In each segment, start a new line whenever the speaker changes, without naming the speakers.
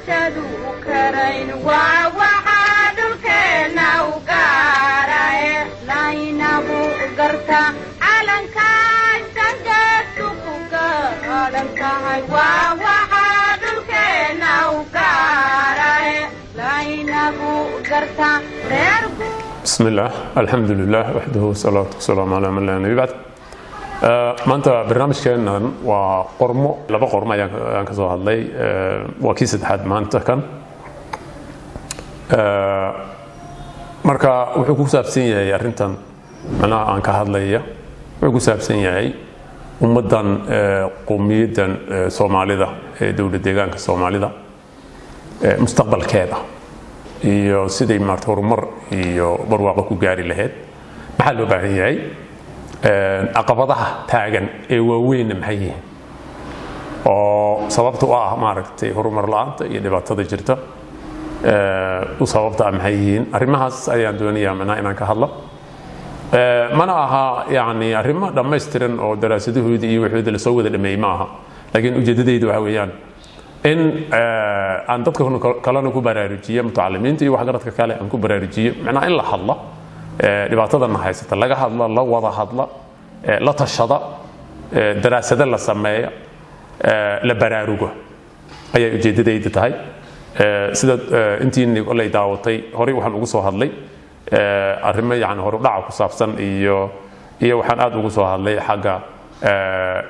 دراسة كرين ووحدك نوكاري لاينبو قرتا علنك سنجتك قالنك ووحدك نوكاري لاينبو قرتا
بسم الله الحمد لله وحده والصلاة والسلام على من لا نبي بعد maanta barnaamijkeenan waa laba qormo ayaan ka soo hadlay waa kii saddexaad maanta kan marka wuxuu ku saabsan yahay arrintan macnaha aan ka hadlaya wuxuu ku saabsan yahay ummadan qowmiyadan Soomaalida ee dawladda deegaanka Soomaalida mustaqbalkeeda iyo sidii maarta horumar iyo barwaaqo ku gaari lahayd maxaa loo baahan yahay aqabadaha taagan ee waaweyn maxay yihiin oo sababtu ah maaragtay horumar la'aanta iyo dhibaatada jirta u sababta maxay yihiin arrimahaas ayaan doonayaa inaan ka hadlo mana aha yaani arrimo dhammaystiran oo daraasaduhooda iyo wixii la soo wada dhameeyay ma aha laakiin ujeedadaydu waxa weeyaan in aan dadka kalena ku baraarujiyo mutacallimiinta iyo waxgaradka kale aan ku baraarujiyo macnaha in la hadlo dhibaatadana haysata laga hadla la wada hadla la tashada daraasada la sameeyo la baraarugo ayay ujeedadaydu tahay sida intii olay daawatay hore waxaan ugu soo hadlay arrimo yaani hore dhaca ku saabsan iyo waxaan aad ugu soo hadlay xagga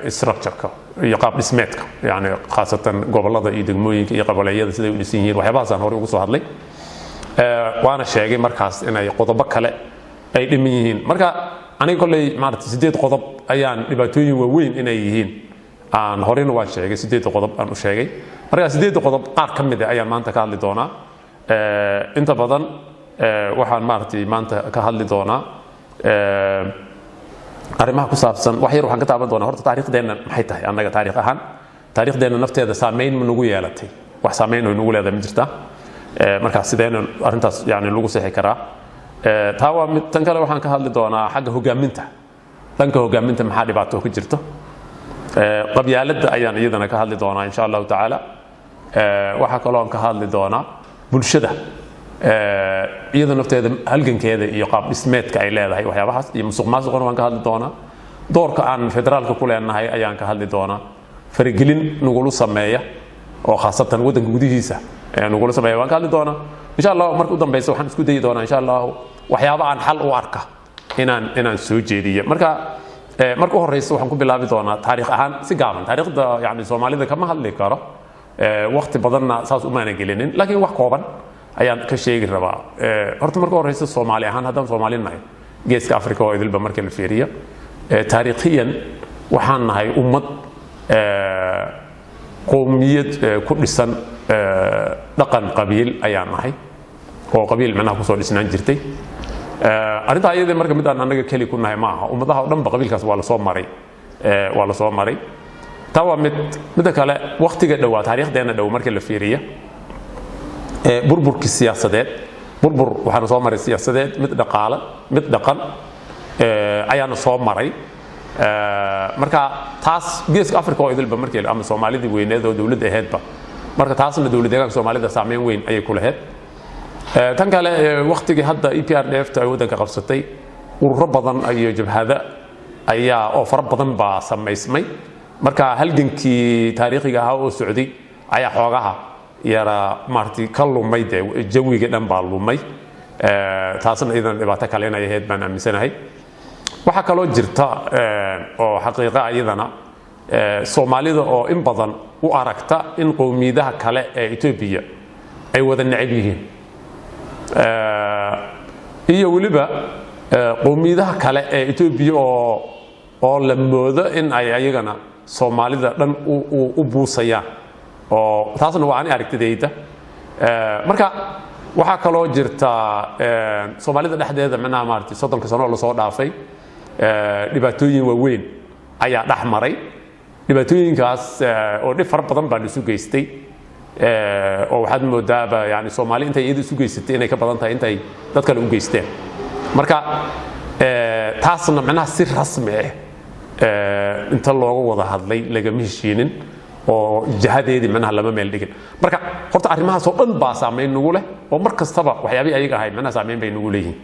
structure-ka iyo qaab dhismeedka yaani khaasatan gobolada iyo degmooyinka iyo qabaliyada sida ay u dhisan yihiin waxyaabahaas aan hore ugu soo hadlay waana sheegay markaas inay qodobo kale ay dhiman yihiin marka aniga kolay maartay 8 qodob ayaan dhibaatooyin waaweyn inay yihiin aan horena waan sheegay 8 qodob aan u sheegay marka 8 qodob qaar ka mid ah ayaan maanta ka hadli doonaa inta badan waxaan maartay maanta ka hadli doonaa arrimaha ku saabsan wax yar waxaan ka taaban doonaa horta taariikhdeena maxay tahay annaga taariikh ahaan taariikhdeena nafteeda saameyn ma nagu yeelatay wax saameyn oo nagu leedahay ma jirtaa marka sideen arintaas yaani lagu saxi karaa taa waa mid tan kale waxaan ka hadli doonaa xagga hogaaminta dhanka hogaaminta maxaa dhibaato ku jirto qabyaaladda ayaan iyadana ka hadli doonaa insha Allah taala waxa kale oo aan ka hadli doonaa bulshada iyada nafteeda halgankeeda iyo qaab dhismeedka ay leedahay waxyaabahaas iyo musuqmaasuqna waan ka hadli doonaa doorka aan federaalka ku leenahay ayaan ka hadli doonaa faragelin nagu sameeya oo khaasatan wadanka gudihiisa nugula sameeyo waan ka hadli doonaa insha Allah markuu dambeeyo waxaan isku dayi doonaa insha Allah waxyaabo aan xal u arka inaan soo jeediyo marka horeysa waxaan ku bilaabi doonaa taariikh ahaan si gaaban taariikhda yaani Soomaalida kama hadli karo waqti badanna saas uma aanan gelinin laakiin wax kooban ayaan ka sheegi rabaa horta markuu horeysa Soomaali ahaan haddaan Soomaalinahay geeska Afrika oo idilba marka la fiiriyo taariikhiyan waxaan nahay ummad qowmiyad ku dhisan dhaqan qabiil ayaan nahay oo qabiil macnaha ku soo dhisnaan jirtay arinta ayada marka mid aan anaga kali ku nahay ma aha ummadaha oo dhan qabiilkaas waa la soo maray tawa mid kale waqtiga dhawaa taariikhdeena dhaw marka la fiiriyo burburki siyaasadeed waxaan soo maray siyaasadeed mid dhaqaale mid dhaqan ayaan soo maray marka taas geeska Afrika oo idilba markii ama Soomaalida weyneed oo dawladda ahaydba marka taasna dawladda deegaanka Soomaalida saameyn weyn ayay ku lahayd tan kale waqtigii hadda EPRDF ay wadanka qabsatay ururo badan iyo jabhada ayaa oo fara badan baa sameysmay marka halgankii taariikhiga ah oo socday ayaa xoogaha yara maartii ka lumay jawiga dhan baa lumay taasna idan dhibaato kale inay ahayd baan aaminsanahay waxa kaloo jirta oo xaqiiqo ayadana Soomaalida oo in badan u aragta in qowmiyadaha kale ee Itoobiya ay wada neceb yihiin iyo waliba qowmiyadaha kale ee Itoobiya oo la moodo in ay ayagana Soomaalida dhan u buusayaan oo taasna waa aan aragtidayda marka waxa kaloo jirta Soomaalida dhexdeeda macnaha maartay 30 sano la soo dhaafay dhibaatooyin waaweyn ayaa dhaxmaray dhibaatooyinkaas oo dhif fara badan baa isu geystay oo waxaad moodaaba yaani Soomaali intay iyada isu geysatay inay ka badan tahay intay dad kale u geysteen marka taasna macnaha si rasmi ah inta looga wada hadlay laga heshiinin oo jihadeedii macnaha lama meel dhigin marka horta arrimahaas oo dhan baa saameyn nagu leh oo mar kastaba waxyaabii ayaga ahay macnaha saameyn bay nagu leeyihiin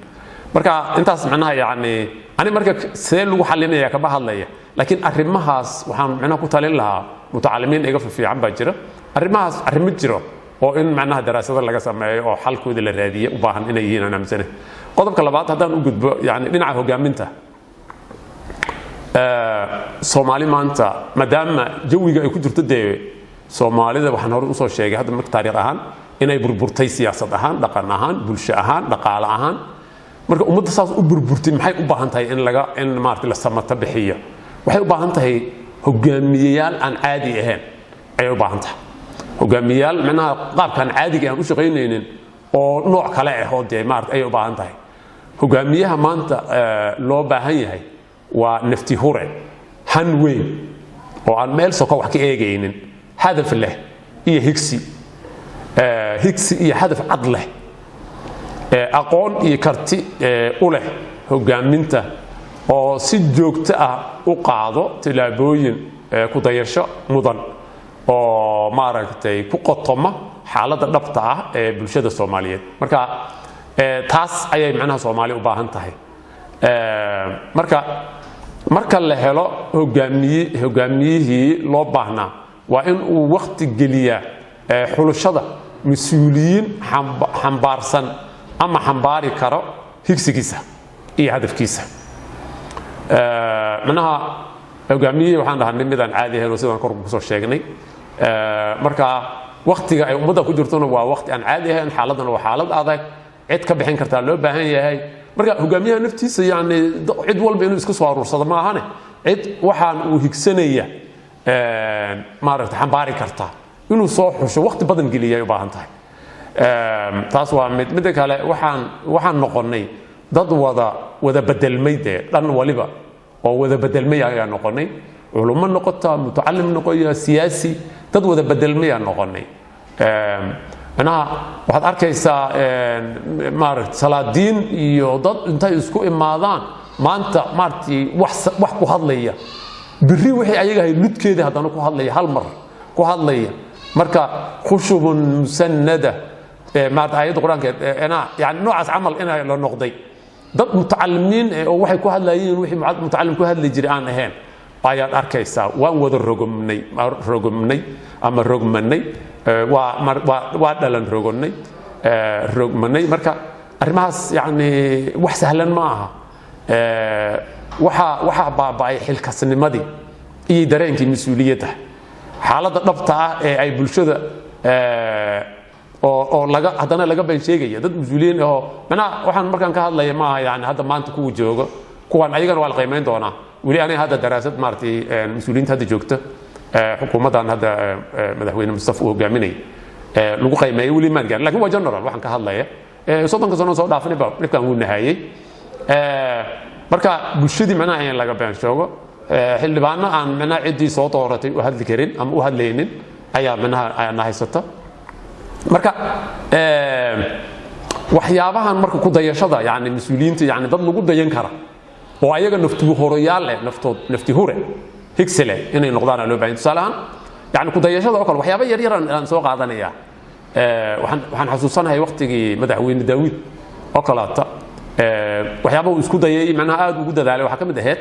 marka intaas macnaha yani ani marka see lagu xalinaya kaba hadlaya laakiin arrimahaas waxaan macnaha ku talin lahaa mutacalimiin iga fiican baa jira arrimahaas arrimo jiro oo in macnaha daraasado laga sameeyo oo xalkooda la raadiyo u baahan inay yihiin anaamsane qodobka labaad haddaan u gudbo yani dhinaca hogaaminta Soomaali maanta maadaama jawiga ay ku jirto dee Soomaalida waxaan hore u soo sheegay hadda marka taariikh ahaan inay burburtay siyaasad ahaan dhaqan ahaan bulsho ahaan dhaqaale ahaan marka ummadda saas u burburtay maxay u baahan tahay in maartay la samata bixiyo waxay u baahan tahay hogaamiyayaal aan caadi ahayn ay u baahan tahay hogaamiyayaal macnaha qaabkan caadiga aan u shaqaynaynin oo nooc kale ah oo dee maartay ay u baahan tahay hogaamiyaha maanta loo baahan yahay waa nafti hure han weyn oo aan meel soo wax ka eegaynin hadaf leh iyo higsi iyo hadaf cad leh aqoon iyo karti u leh hogaaminta oo si joogto ah u qaado tilaabooyin ku dayasho mudan oo maaragtay ku qotoma xaaladda dhabta ah ee bulshada Soomaaliyeed marka taas ayay macnaha Soomaali u baahan tahay marka la helo hogaamiyihii loo baahnaa waa in uu waqti geliyaa xulashada mas'uuliyiin xambaarsan ama xambaari karo higsigiisa iyo hadafkiisa macnaha hogaamiyihii waxaan dhahnay midaan caadi ahayn oo sidaan kor ku soo sheegnay marka waqtiga ay ummadda ku jirtona waa waqti aan caadi ahayn xaaladana waa xaalad adag cid ka bixin kartaa loo baahan yahay marka hogaamiyaha naftiisa yani cid walba inuu iska soo aruursado ma ahane cid waxaan uu higsanaya maaragtay xambaari kartaa inuu soo xusho waqti badan geliyay u baahan tahay taas waa mid kale waxaan noqonay dad wada bedelmay dhan waliba oo wada bedelmay ayaa noqonay culummo noqota mutacallim noqoya siyaasi dad wada bedelmay ayaa noqonay macnaha waxaad arkaysaa maaragtay salaadiin iyo dad intay isku imaadaan maanta maaragtay wax ku hadlaya birri wixii ayaga ahay ludkeeda haddana ku hadlaya hal mar ku hadlaya marka khushubun musannada maaragtay aayadda quraanka yani noocaas camal inay la noqday dad mutacallimiin oo waxay ku hadlayeen wixii mutacallim ku hadli jiray aan ahayn ayaad arkaysaa waan wada rogomnay ama rogmanay waa dhalan rogmanay marka arrimahaas yani wax sahlan ma aha waxaa baaba'ay xilkasnimadii iyo dareenkii mas'uuliyadda xaaladda dhabta ah ee ay bulshada oo haddana laga been sheegaya dad mas'uuliyiin oo macnaha waxaan markaan ka hadlaya ma aha yani hadda maanta kuwa joogo kuwan ayagana waa la qiimayn doonaa weli aniga hadda daraasad maaragtay mas'uuliyiinta hadda joogta xukuumaddan hadda madaxweyne Mustafa uu hogaaminay lagu qiimeeyay weli maan gaarin laakiin waa general waxaan ka hadlaya 30 sano soo dhaafnay baa dhibkan uu nahayay marka bulshadii macnaha in laga been sheego xildhibaano aan macnaha cidii soo dooratay u hadli karin ama u hadlaynin ayaa macnaha nahaysata marka waxyaabahan marka ku dayashada yani mas'uuliyiinta yani dad lagu dayan kara oo ayaga naftu horoyaal leh nafti hure higsele inay noqdaan loo baahan tusaalahan yani ku dayashada oo kale waxyaabo yar yar aan soo qaadanaya waxaan xasuusanahay waqtigii madaxweyne Daawud oo kalaata waxyaabo uu isku dayay macnaha aad ugu dadaalay waxa kamid ahayd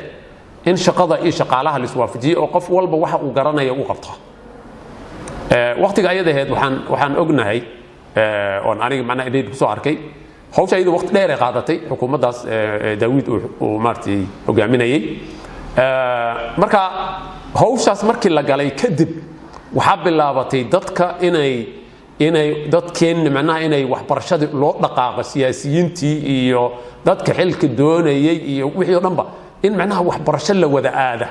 in shaqada iyo shaqaalaha la iswaafajiyo oo qof walba waxa uu garanayo uu qabto waqtiga ayada ahayd waxaan ognahay oon aniga macnaha idin ku soo arkay hawsha ayada waqti dheer ay qaadatay xukuumaddaas Daawud uu maartay hogaaminayay marka hawshaas markii la galay kadib waxa bilaabatay dadka inay dadkeen macnaha inay waxbarashada loo dhaqaaqo siyaasiyiintii iyo dadka xilka doonayay iyo wixii oo dhanba in macnaha waxbarasho la wada aada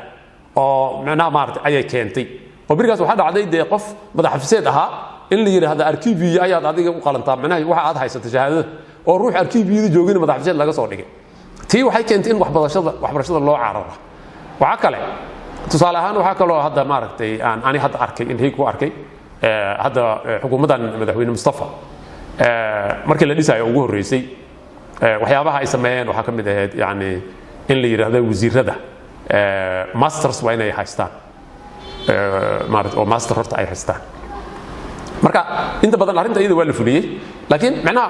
oo macnaha maartay ayay keentay oo birigaas waxa dhacday de qof madaxafiseed ahaa in la yiraahdo arkiibiye ayaad adiga u qalantaa macnaha waxa aad haysato shahaadada oo ruux arkiibiyada joogin madaxafiseed laga soo dhigay tii waxay keentay in waxbarashada loo cararo waxa kale tusaale ahaan waxa kale oo hadda maartay aan hadda arkay in ku arkay hadda xukuumaddan madaxweyne Mustafa markii la dhisay ugu horeysay waxyaabaha ay sameeyeen waxa kamid ahayd yani in la yiraahdo wasiirada masters waa inay haystaan maarad oo master horta ay haystaan marka inta badan arinta iyada waa la fuliyay laakiin macnaha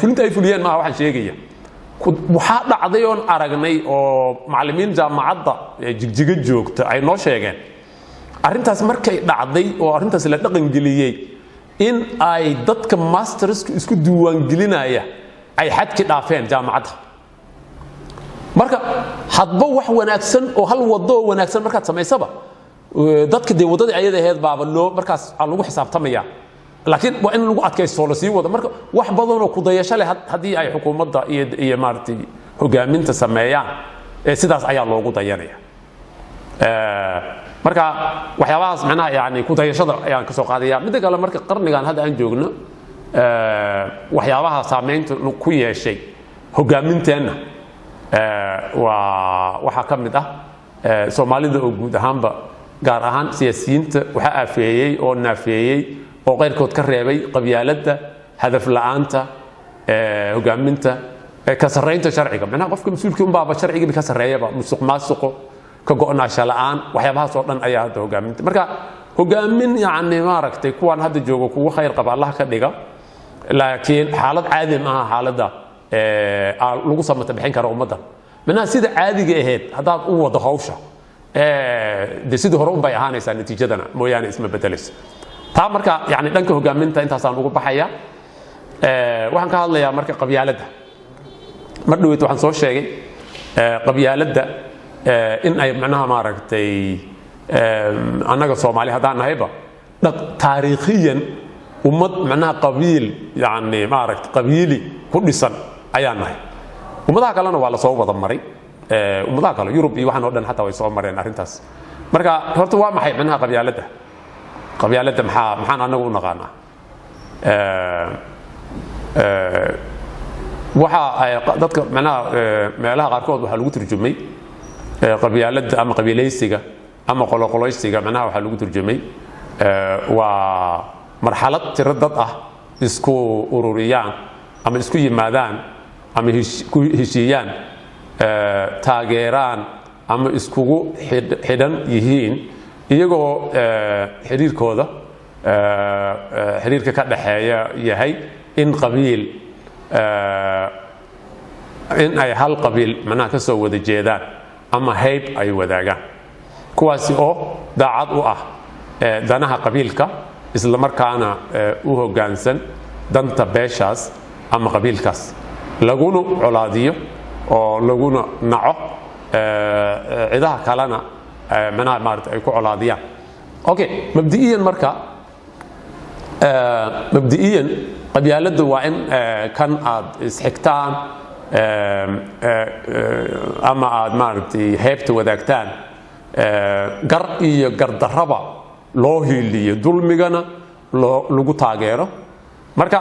fulinta ay fuliyeen ma waxaan sheegaya waxa dhacday oo aragnay oo macallimiin jaamacadda jigjiga joogta ay noo sheegeen arintaas markay dhacday oo arintaas la dhaqan geliyay in ay dadka masters isku diiwaan gelinaya ay xadki dhaafeen jaamacadda marka hadba wax wanaagsan oo hal wado wanaagsan marka sameysaba dadka de wadada ayada ahayd baaba loo markaas lagu xisaabtamaya laakiin waa in lagu adkaysto la sii wada marka wax badan oo ku dayasho leh hadii ay xukuumadda iyo maartay hogaaminta sameeyaan sidaas ayaa loogu dayanaya marka waxyaabahaas macnaha yaani ku dayashada ayaan ka soo qaadaya mid kale marka qarnigan hadda aan joogno waxyaabaha saameynta ku yeeshay hogaaminteena waxa ka mid ah Soomaalida oo guud ahaanba gaar ahaan siyaasiyiinta waxa afeeyay oo naafeeyay oo qeyrkood ka reebay qabyaaladda hadaf la'aanta hogaaminta ka sareynta sharciga macnaha qofka mas'uulka u baaba sharciga ka sareeyaba musuq maasuqo ka go'naansho la'aan waxyaabahaas oo dhan ayaa hadda hogaaminta marka hogaamin yaani maaragtay kuwan hadda joogo kuwa khayr qaba Allah ka dhiga laakiin xaalad caadi ma aha xaaladda lagu samata bixin karo ummadda macnaha sida caadiga ahayd hadaad u wado hawsha de sidii hore un bay ahaanaysaa natiijadana mooyaane isma bedelayso taa marka yani dhanka hogaaminta intaasaan ugu baxaya waxaan ka hadlayaa marka qabyaaladda mar dhaweyd waxaan soo sheegay qabyaaladda in ay macnaha maaragtay annaga Soomaali hadaan nahayba taariikhiyan ummad macnaha qabiil yani maaragtay qabiili ku dhisan ayaan nahay ummadaha kalena waa la soo wada maray ummadaha kale Yurub iyo waxaan oo dhan hatta way soo mareen arintaas marka horta waa maxay macnaha qabyaaladda maxaan anagu u naqaanaa waxa ay dadka macnaha meelaha qaarkood waxa lagu turjumay qabyaaladda ama qabiilaysiga ama qoloqolaysiga macnaha waxa lagu turjumay waa marxalad tiro dad ah isku ururiyaan ama isku yimaadaan ama heshiiyaan taageeraan ama iskugu xidhan yihiin iyagoo xiriirkooda xiriirka ka dhaxeeya yahay in qabiil in ay hal qabiil macnaha ka soo wada jeedaan ama hayb ay wadaagaan kuwaasi oo daacad u ah danaha qabiilka isla markaana u hoggaansan danta beeshaas ama qabiilkaas laguna colaadiyo oo laguna naco ciidaha kalena macnaha maartay ay ku colaadiyaan okay mabdi'iyan marka mabdi'iyan qabyaaladdu waa in kan aad isxigtaan ama aad maartay heebta wadaagtaan gar iyo gardarraba loo hiiliyo dulmigana lagu taageero marka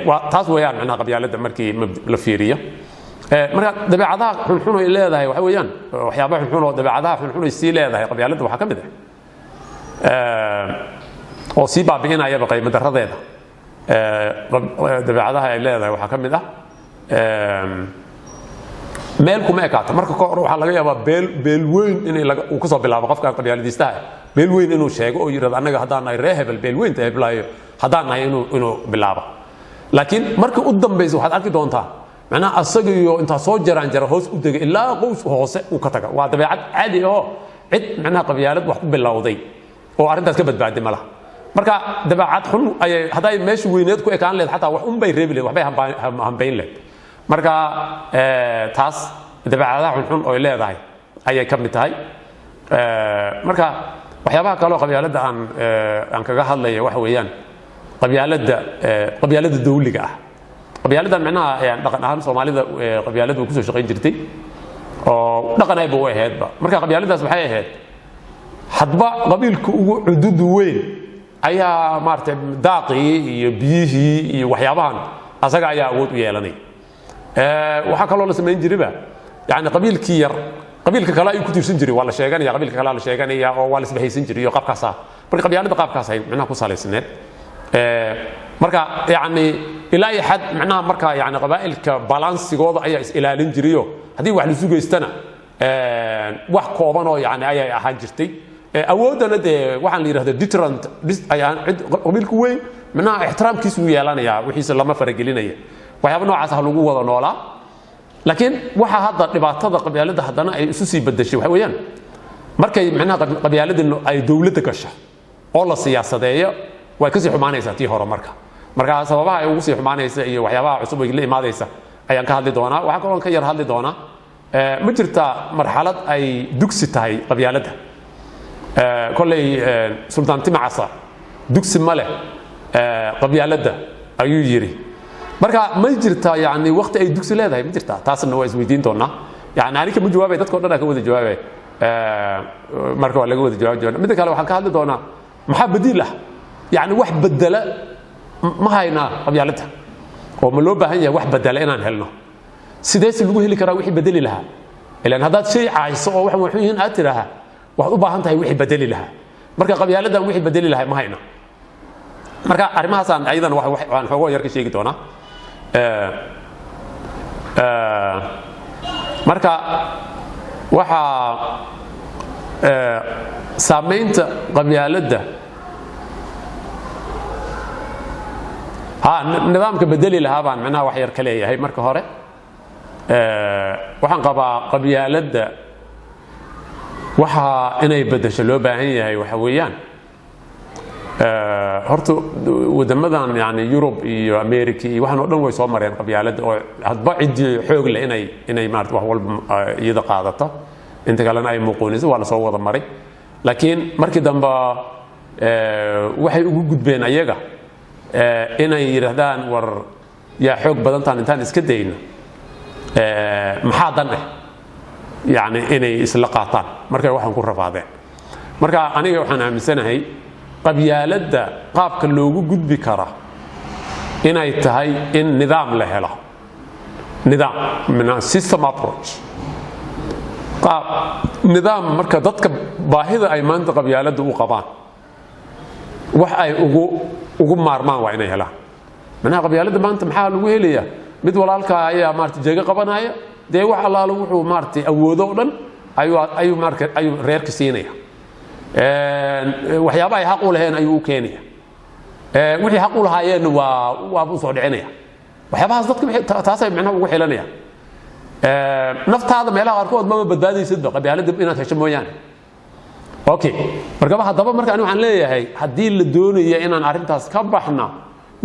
waa taas weeyaan macnaha qabyaaladda markii la fiiriyo marka dabeecadaha xunxun ay leedahay waxa weeyaan waxyaabaha xunxun oo dabeecadaha xunxun ay sii leedahay qabyaaladda waxa ka mid ah oo sii baabi'inaya qiimo daradeeda dabeecadaha ay leedahay waxa ka mid ah meel kuma ekaata marka hore waxa laga yaabaa beel weyn in uu ka soo bilaabo qofka qabyaaladiistaha beel weyn inuu sheego oo yiraahdo anaga hadaan nahay reehbel beel weyn tahay hadaan nahay inuu bilaabo laakiin marka u dambayso waxaad arki doontaa macnaha asaga iyo inta soo jaraan jara hoos u degay ilaa qoys hoose uu ka taga waa dabeecad caadi ah cid macnaha qabyaalad wax ku bilowday oo arintaas ka badbaaday malaha marka dabeecad xun ay haday meesha weyneed ku ekaan leed xataa wax un bay reebi leed waxbay hambayn leed marka taas dabeecadaha xun oo leedahay ayay ka mid tahay marka waxyaabaha kale oo qabyaaladda aan kaga hadlayo waxa weeyaan qabyaaladda dawliga ah qabyaaladdan macnaha dhaqan ahaan Soomaalida qabyaaladdu ku soo shaqeyn jirtay oo dhaqan ay buu ahaydba marka qabyaaladdaas waxay ahayd hadba qabiilku ugu cudud weyn ayaa maartay daaqii iyo biyihii iyo waxyaabahan asaga ayaa awood u yeelanay waxa kale oo la sameyn jirayba yaani qabiilkii yar qabiilka kale ay ku tirsan jiray waa la sheeganaya qabiilka kale la sheeganaya oo waa la isbahaysan jiray iyo qaabkaas ah marka qabyaaladda qaabkaas ay macnaha ku salaysneed marka yaani ilaa ay xad macnaha marka yaani qabaa'ilka balansigooda ayaa is ilaalin jirayo hadii wax la sugeystana wax kooban oo yaani ayay ahaan jirtay awoodana de waxaan la yiraahdaa deterrent ayaan qabiilku weyn macnaha ixtiraamkiisu uu yeelanaya wixiisa lama faragelinaya waxyaabo noocaas ah lagu wada noolaa laakiin waxa hadda dhibaatada qabyaalada haddana ay isu sii bedeshay waxa weeyaan markay macnaha qabyaalada ay dawladda gasho oo la siyaasadeeyo way ka sii xumaanaysaa tii hore marka sababaha ay ugu sii xumaanaysa iyo waxyaabaha cusub ay la imaadaysa ayaan ka hadli doonaa waxa kaloo ka yar hadli doonaa ma jirta marxalad ay dugsi tahay qabyaalada kolley sultaan timacasa dugsi ma leh qabyaalada ayuu yiri marka ma jirta yani waqti ay dugsi leedahay ma jirta taasna waa isweydiin doonaa yani aniga ma jawaabay dadka dhan ka wada jawaabay marka waa laga wada jawaabay mid kale waxaan ka hadli doonaa maxaa badiil ah yani wax bedela ma hayna qabyaalada oo ma loo baahan yahay wax bedela inaan helno sidees lagu heli karaa wixii bedeli lahaa ilaan hadaad shay caayso oo wax yihiin aad tiraha waxaad u baahan tahay wixii bedeli lahaa marka qabyaaladan wixii bedeli lahaa ma hayna marka arimahaasaan ayadana waxaan xoogoo yar ka sheegi doonaa marka waxa saameynta qabyaalada nidaamka bedeli lahaa baan macnaha wax yar ka leeyahay marka hore waxaan qabaa qabyaalada waxa inay bedesho loo baahan yahay waxa weeyaan horta wadamadan yani Europe iyo America iyo waxaan oo dhan way soo mareen qabyaalada oo hadba cidii xoog leh inay maartay wax walba iyada qaadato inta kalena ay muuqoonayso waa la soo wada maray laakiin markii dambe waxay ugu gudbeen ayaga inay yiraahdaan war yaa xoog badan taan intaan iska dayno maxaa dan yani inay isla qaataan markay waxaan ku rafaadeen marka aniga waxaan aaminsanahay qabyaalada qaabka loogu gudbi kara inay tahay in nidaam la helo nidaam system approach qaab nidaam marka dadka baahida ay maanta qabyaalada u qabaan wax ay ugu maarmaan waa inay helaan macnaha qabyaalada maanta maxaa lagu helayaa mid walaalka ayaa maartay jeega qabanaya de wax allaala wuxuu maartay awoodo dhan ayuu reerka siinaya waxyaabaha ay xaq u lahayn ayuu u keenaya wixii xaq u lahaayeen waa u soo dhicinaya waxyaabahaas dadka taasay macnaha ugu xilanaya naftaada meelaha qaarkood maba badbaadaysidba qabyaalada inaad hesho mooyaane okay marka haddaba marka anigu waxaan leeyahay haddii la doonayo inaan arrintaas ka baxna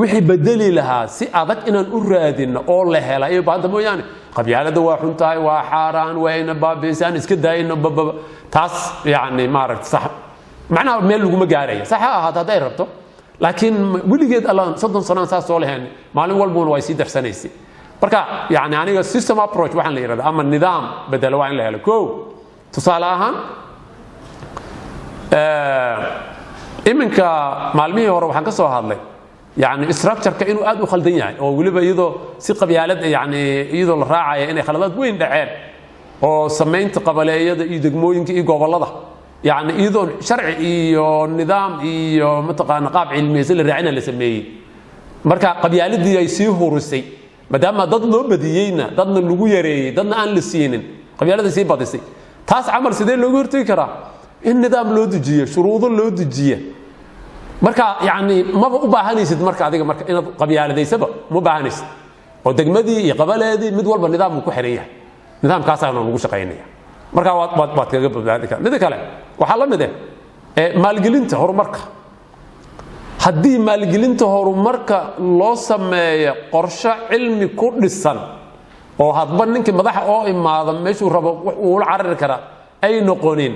wixii bedeli lahaa si adag inaan u raadino oo la helay baad mooyaane qabyaalada waa xuntahay waa xaaraan wayna baabiisaan iska daayno taas yani maaragtay sax macnaha meel lagu ma gaaraya sax ah haday rabto laakiin wiligeed Allah 30 sano saas soo leeyahay maalin walba way sii darsanaysi marka yani aniga system approach waxaan la yiraahdaa ama nidaam bedel waa in la helo ko tusaale ahaan iminka maalmihii hore waxaan ka soo hadlay يعني structure إنه أدو خلدين يعني أو ولبا يدو سقى بيالد يعني يدو الراعي يعني خلادات وين دعين أو سمين تقبلية يدقموين كي قبل يعني يدو شرع إيو نظام إيو متقا نقاب علمي زي الرعينا اللي سميه مركا قبيالد دي يسيه رسي مدام ضدنا بديينا ضدنا اللقو يري ضدنا أن لسينين قبيالد يسيه بادسي تاس عمل سيدين لقو يرتكرا النظام لو دجيه شروط لو دجيه marka yani ma u baahanaysid marka adiga marka inaad qabyaaladaysaba ma baahanaysid oo degmadii iyo qabaleedii mid walba nidaam ku xiran yahay nidaamkaas aynu ugu shaqeynaya marka waad kaga badbaadi kartaa mid kale waxa la mid ah maalgelinta horumarka haddii maalgelinta horumarka loo sameeyo qorshe cilmi ku dhisan oo hadba ninkii madaxa oo imaada meeshuu rabo uu la carari kara ay noqonin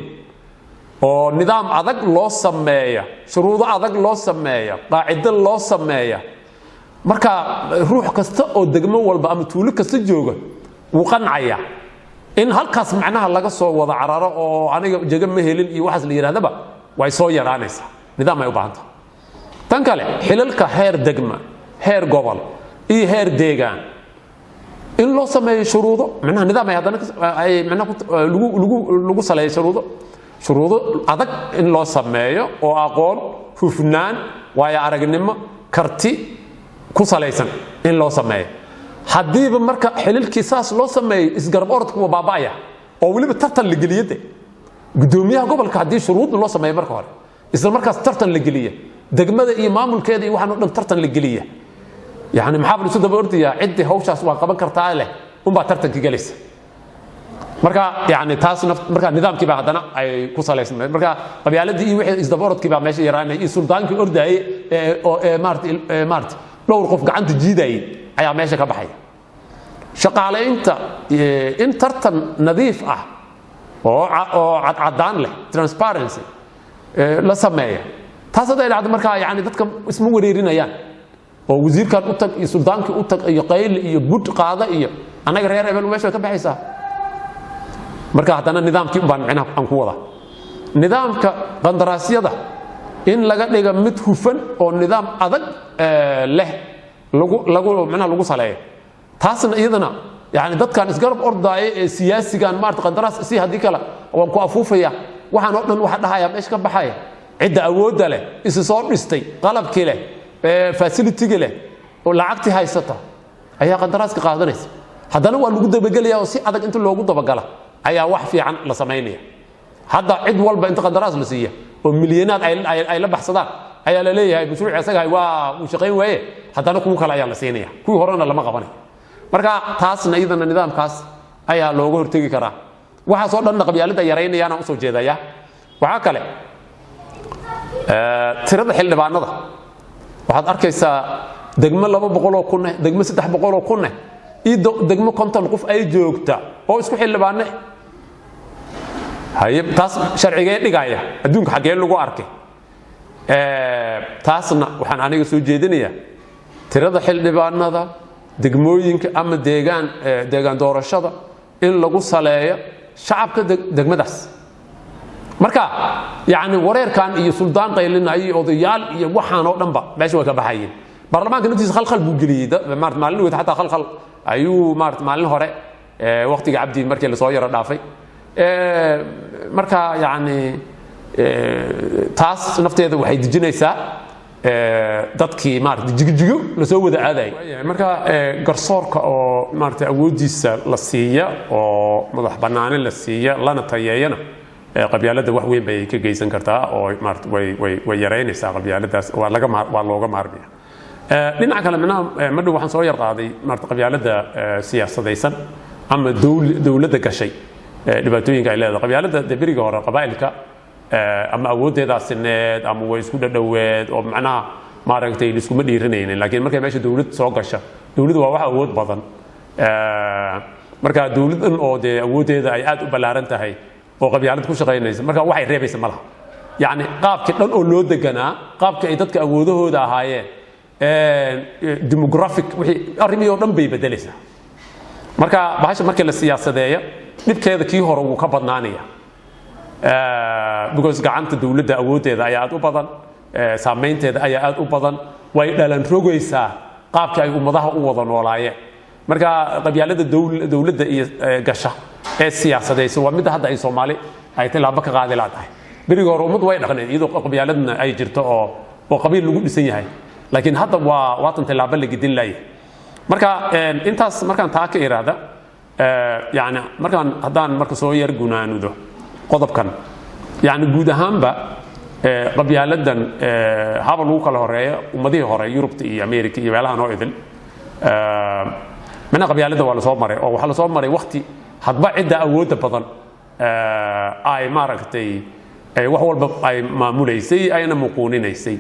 oo nidaam adag loo sameeyo shuruudo adag loo sameeyo qaacido loo sameeyo marka ruux kasta oo degmo walba ama tuulo kasta jooga wuu qancaya in halkaas macnaha laga soo wada cararo oo aniga jaga ma helin iyo waxaas la yiraahdaba way soo yaraanaysa nidaam ay u baahan tahay tan kale xilalka heer degma heer gobol iyo heer deegaan in loo sameeyo shuruudo macnaha nidaam ay hadana ay macnaha lagu saleeyo shuruudo adag in loo sameeyo oo aqoon hufnaan waaya aragnimo karti ku salaysan in loo sameeyo hadiiba marka xililkii saas loo sameeyo isgarab orodku waa baabaya oo waliba tartan la geliyay gudoomiyaha gobolka haddii shuruud loo sameeyo marka hore isla markaas tartan la geliya degmada iyo maamulkeeda iyo waxaan oo dhan tartan la geliya yani maxaa bal isu daba ordayaa ciddi hawshaas waa qaban kartaa leh unbaa tartanka galaysa marka yani taas marka nidaamkii baa haddana ay ku salaysnayd marka qabyaaladii iyo wixii isdaba orodkii baa meesha yaraanay iyo suldaankii ordaayay oo maartay dhowr qof gacanta jiidayay ayaa meesha ka baxaya shaqaaleynta in tartan nadiif ah oo cadaan leh transparency la sameeya taas haday dhacdo marka yani dadka isma wareerinayaan oo wasiirkan u tag iyo suldaankii u tag iyo qayl iyo bud qaada iyo anaga reer hebel meesha ka baxaysaa marka haddana nidaamkii baan macnaha aan ku wada nidaamka qandaraasyada in laga dhiga mid hufan oo nidaam adag leh lagu saleeyo taasna iyadana yani dadkan isgarab ordaaye ee siyaasigan maarta qandaraas si hadii kala waan ku afuufaya waxaan oo dhan waxa dhahaya meesha ka baxaya cidda awoodda leh is soo dhistay qalabkii leh facility leh oo lacagti haysata ayaa qandaraaska qaadanaysa haddana waa lagu dabagelayaa oo si adag inta loogu dabagala ayaa wax fiican la sameynaya hadda cid walba inta qandaraas la siiya oo milyanaad ay la baxsadaan ayaa la leeyahay mashruuc isaga waa uu shaqeyn waaye haddana kuwa kale ayaa la siinaya kuwii horena lama qabanayo marka taasna iyadana nidaamkaas ayaa looga hortegi karaa waxaas oo dhan qabyaalada yareynayaan u soo jeedaya waxa kale tirada xildhibaanada waxaad arkaysaa degmo 200 oo kun degmo 300 oo kun iyo degmo 50 qof ay joogta oo isku xildhibaane hayb taas sharciga dhigaya adduunka xagee lagu arkay taasna waxaan aniga soo jeedinayaa tirada xildhibaanada degmooyinka ama deegaan doorashada in lagu saleeyo shacabka degmadaas marka yani wareerkan iyo suldaan qaylinay odayaal iyo waxaan oo dhanba meesha way ka baxayeen baarlamaanka naftiisa khalkhal buu geliyay maalin weyn xataa khalkhal ayuu maalin hore waqtiga cabdi markii la soo yara dhaafay marka yani taas nafteeda waxay dijinaysaa dadkii jigijigo la soo wada aaday marka garsoorka oo awoodiisa la siiya oo madax banaani la siiya lana tayeeyana qabyaalada wax weyn bay ka geysan kartaa oo way yareynaysaa qabyaaladaas waa looga maarmaya dhinaca kale madhow waxaan soo yar qaaday qabyaalada siyaasadaysan ama dowladda gashay dhibaatooyinka ay leedahay qabyaalada beriga hore qabaa'ilka ama awooddeedaasineed ama way isku dhadhoweed oo macnaha maaragtay iskuma dhiiranaynin laakiin markay meesha dowlad soo gasha dowladdu waa wax awood badan marka dowladan oo dee awooddeeda ay aad u ballaaran tahay oo qabyaalad ku shaqaynaysa marka waxay reebaysa malaha yani qaabkii dhan oo loo deganaa qaabkii ay dadka awoodahooda ahaayeen demographic wixii arrimihii oo dhan bay bedelaysaa marka bahasha markii la siyaasadeeyo dhibkeeda kii hore wuu ka badnaanaya because gacanta dowladda awooddeeda ayaa aad u badan saameynteeda ayaa aad u badan way dhalan rogaysaa qaabkii ay ummadaha u wada noolaayeen marka qabyaalada dowladda iyo gasha ee siyaasadaysan waa mid hadda ay Soomaali ay tilaabo ka qaadi laadahay beriga hore ummadu way dhaqneen iyadoo qabyaaladna ay jirto oo qabiil lagu dhisan yahay laakiin hadda waa tan tilaabo la gidin laayay marka intaas markaan taa ka iraada yani markaan haddaan marka soo yar gunaanudo qodobkan yani guud ahaanba qabyaaladan haba lagu kala horeeyo ummadihii hore Yurubta iyo Ameerika iyo meelaha noo idil mana qabyaalada waa la soo maray oo waxa la soo maray waqti hadba cidda awoodda badan ay maaragtay wax walba ay maamuleysay ayna muquuninaysay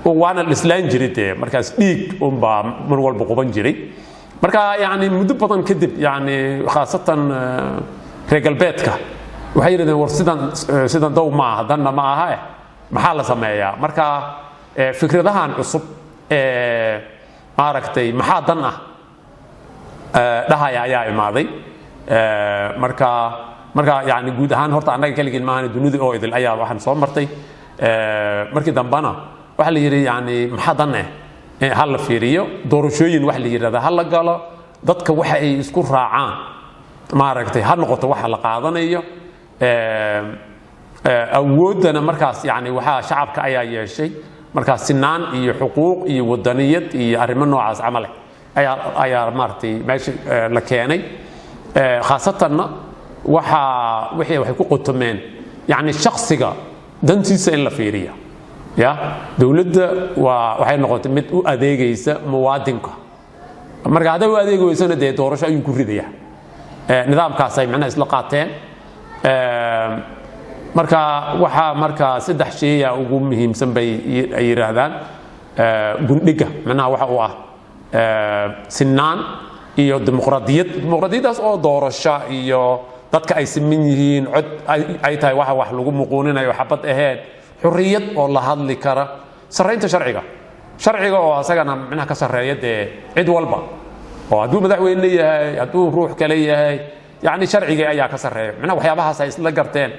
oo waana islaan jiray markaas dhiig unba mar walba quban jiray marka yani muddo badan kadib yani khaasatan reer galbeedka waxay yiraahdeen war sidan dow ma hadanna ma aha maxaa la sameeyaa marka fikradahan cusub maaragtay maxaa dan ah dhahaya ayaa imaaday marka yani guud ahaan horta annaga kaligiin maahan dunida oo idil ayaa waxaan soo martay markii dambana waxa la yiri yani maxaa dan hal la fiiriyo doorashooyin wax la yiraahdo hal la galo dadka waxa ay isku raacaan maaragtay ha noqoto waxa la qaadanayo awoodana markaas yani waxa shacabka ayaa yeeshay markaas sinaan iyo xuquuq iyo wadaniyad iyo arrimo noocaas camal ayaa maartay meesha la keenay khaasatanna waxay ku qotomeen يعني شخصية dantiisa in la fiiriya ya dawladda waxay noqotay mid u adeegaysa muwaadinka marka haday u adeegaysana de doorasho ayuu ku ridaya nidaamkaas ay macna isla qaateen marka waxa saddex shay ugu muhiimsan bay yiraahdaan gundhiga macna waxa uu ah sinaan iyo dimuqraadiyadaas oo doorasho iyo dadka ay siman yihiin cod ay tahay wax lagu muquuninayo xabad aheed xurriyad oo la hadli kara sareynta sharciga oo asagana macna ka sareeya cid walba oo haduu madaxweyne yahay haduu ruux kale yahay yani sharciga ayaa ka sareeya macna waxyaabahaas ay isla garteen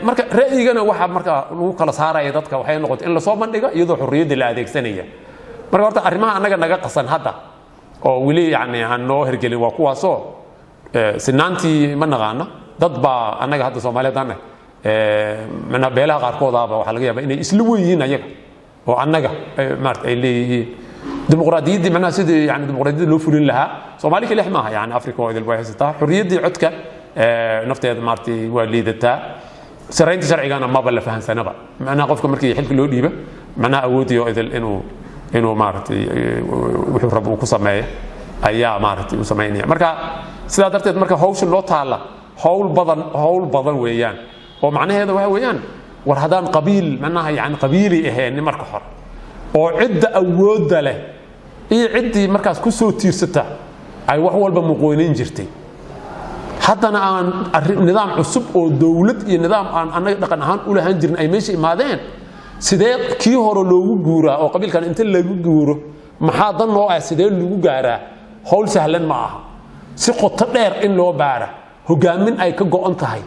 marka ra'yigana waxa lagu kala saaraya dadka waxay noqotay in la soo bandhigo iyadoo xurriyada la adeegsanaya marka horta arrimaha anaga naga qasan hadda oo wili yani aan noo hirgelin waa kuwaasoo sinaantii ma naqaana dad baa anaga hadda Soomaaliyeedana mana beelaha qaarkoodaaba waxa laga yaabaa inay isla weeyeen ayaga oo anaga maartay ay leeyihiin dimuqraadiyadii macna sidii yani dimuqraadiyada loo fulin lahaa Soomaali kale ma aha yani Afrika oo idil waaysataa xurriyadii codka nafteeda maartay waa liidataa sareynta sharcigana ma bal fahansanaba macna qofka markii xilka loo dhiiba macna awoodiyo idil inuu maartay wuxuu rabo ku sameeyo ayaa maartay u sameeynaya marka sida darteed marka hawsha loo taala hawl badan weeyaan oo macnaheedu waxa weeyaan war hadaan qabiil macnaha yani qabiili ahayn marka hore oo cid awood leh iyo cidii markaas ku soo tiirsata ay wax walba muqoonin jirtay haddana aan nidaam cusub oo dawlad iyo nidaam aan anaga dhaqan ahaan u lahan jirin ay meesha imaadeen sidee kii hore loogu guuraa oo qabiilkan inta lagu guuro maxaa dan loo ah sidee lagu gaaraa hawl sahlan ma aha si qoto dheer in loo baara hogaamin ay ka go'on tahay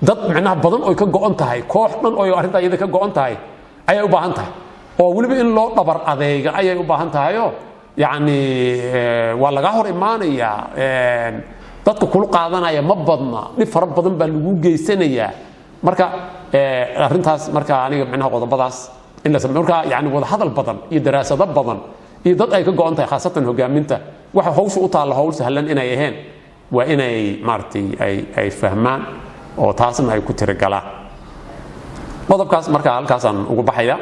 dad macnaha badan oo ka go'on tahay koox dhan oo arinta iyada ka go'on tahay ayay u baahan tahay oo waliba in loo dhabar adeega ayay u baahan tahay oo yani waa laga hor imaanaya dadka kula qaadanaya ma badna dhib fara badan baa lagu geysanayaa marka arintaas marka aniga macnaha qodobadaas in la sameeyo marka yani wada hadal badan iyo daraasado badan iyo dad ay ka go'on tahay khaasatan hogaaminta waxa hawsha u taala hawl sahlan inay ahayn waa inay maartay ay fahmaan oo taasna ay ku tiragalaan qodobkaas marka halkaas aan ugu baxaya